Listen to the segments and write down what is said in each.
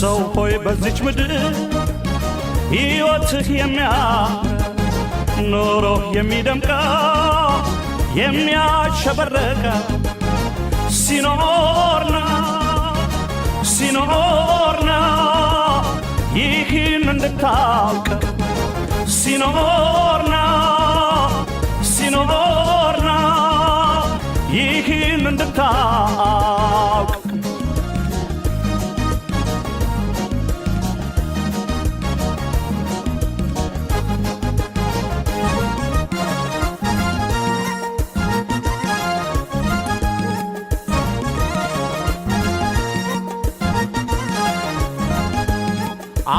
ሰው ሆይ በዚች ምድር ሕይወትህ ኑሮ የሚደምቃ የሚያሸበረቀ ሲኖርና ይህን እንድታውቅ ሲኖርና ይህን እንድታውቅ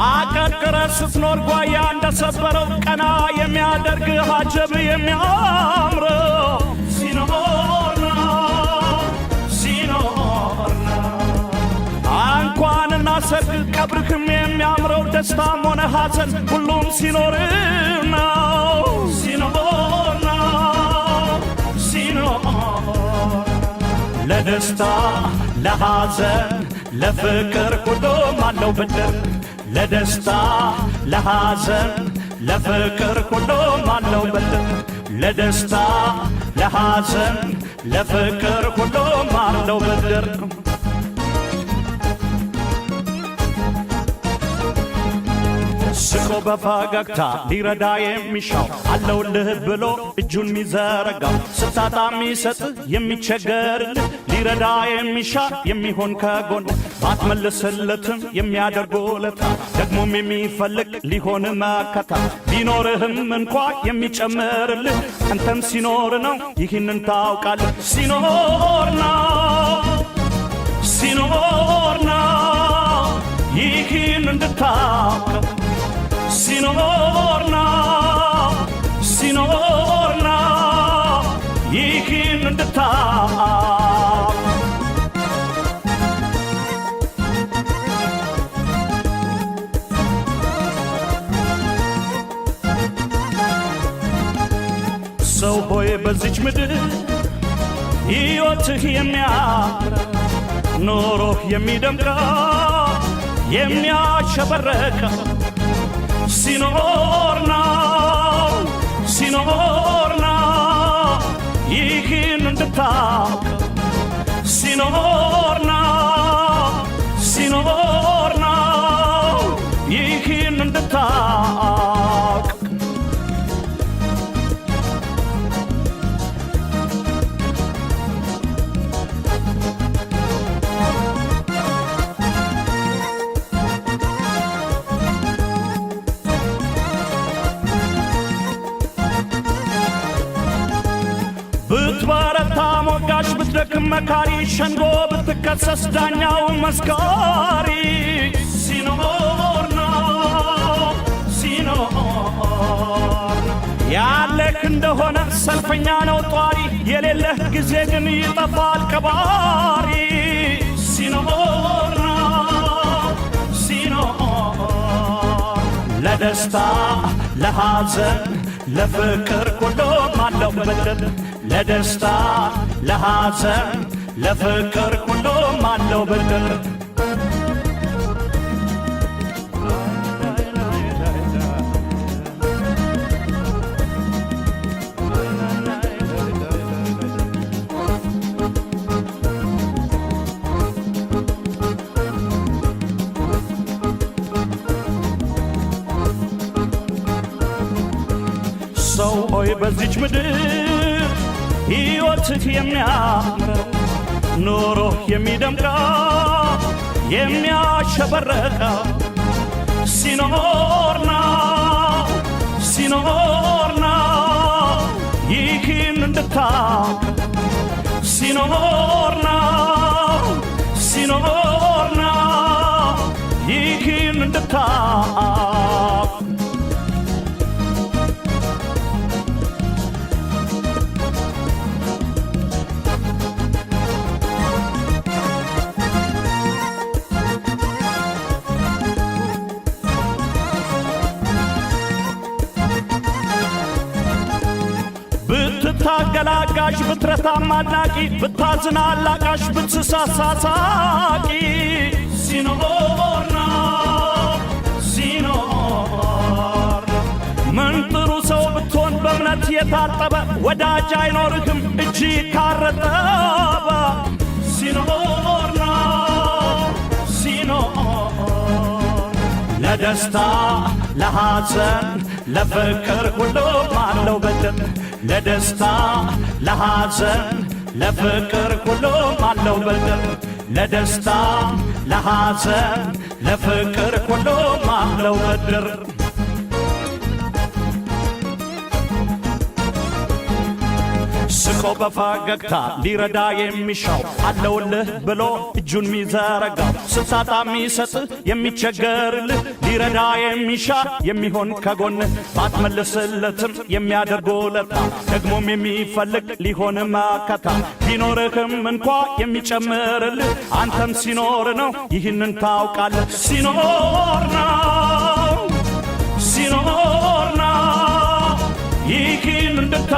አቀርቅረ ስትኖር ጓያ እንደሰበረው ቀና የሚያደርግ አጀብ የሚያምረው ሲኖርና እንኳንና ሰርግ ቀብርክም የሚያምረው ደስታም ሆነ ሐዘን ሁሉም ሲኖር ለደስታ ለሐዘን ለፍቅር ሁሉም አለው ብድር ለደስታ ለሐዘን ለፍቅር ሁሉም አለው ብድር ለደስታ ለሐዘን ለፍቅር ሁሉም አለው ብድር ስቆ በፈገግታ ሊረዳ የሚሻው አለውልህ ብሎ እጁን ሚዘረጋው ስታጣ ሚሰጥ የሚቸገርልህ ሊረዳ የሚሻ የሚሆን ከጎን ባትመልስለትም የሚያደርግ ውለታ ደግሞም የሚፈልግ ሊሆን መከታ ቢኖርህም እንኳ የሚጨምርልህ አንተም ሲኖር ነው ይህንን ታውቃለህ ሲኖርና ይህን እንድታውቅ ሲኖርና ይህን እንድታውቅ ሰው ሆይ በዚች ምድር ሕይወትህ ኑሮህ የሚደምቃ የሚያሸበረቀ ሲኖርና ይህን እንድታውቅ ሲኖርና ይህን እንድታውቅ ብትበረታ ሞጋሽ ብትደክም መካሪ ሸንጎ ብትከሰስ ዳኛው መስካሪ ሲኖርና ያለህ እንደሆነ ሰልፈኛ ነው ጧሪ የሌለህ ጊዜ ግን ይጠፋል ቀባሪ ሲኖርና ለደስታ ለሐዘን ለፍቅር ሁሉም አለው ብድር ለደስታ ለሐዘን ለፍቅር ሁሉም አለው ብድር ሰው ሆይ በዚች ምድር ሕይወትህ ኑሮህ የሚደምቃ የሚያሸበረቀ ሲኖርና ይህን እንድታውቅ ሲኖርና ይህን እንድታውቅ ብትታገላጋሽ ብትረታም አድናቂ ብታዝን አላቃሽ ብትሳሳ ሳቂ ሲኖርና ሲኖር ምን ጥሩ ሰው ብትሆን በእምነት የታጠበ ወዳጅ አይኖርህም እጅ ካረጠበ ሲኖር ነው ሲኖር ለደስታ ለሐዘን ለፍቅር ሁሉም አለው በደል ለደስታ ለሐዘን ለፍቅር ሁሉም አለው በደል ለደስታ ለሐዘን ለፍቅር ሁሉም አለው በደል ስቆ በፈገግታ ሊረዳ የሚሻው አለውልህ ብሎ እጁን ሚዘረጋው ስታጣ ሚሰጥህ የሚቸገርልህ ሊረዳ የሚሻ የሚሆን ከጎንህ ባትመልስለትም የሚያደርግ ውለታ ደግሞም የሚፈልግ ሊሆን መከታ ቢኖርህም እንኳ የሚጨምርልህ አንተም ሲኖር ነው ይህንን ታውቃለህ ሲኖር ነው ይህን እንድታ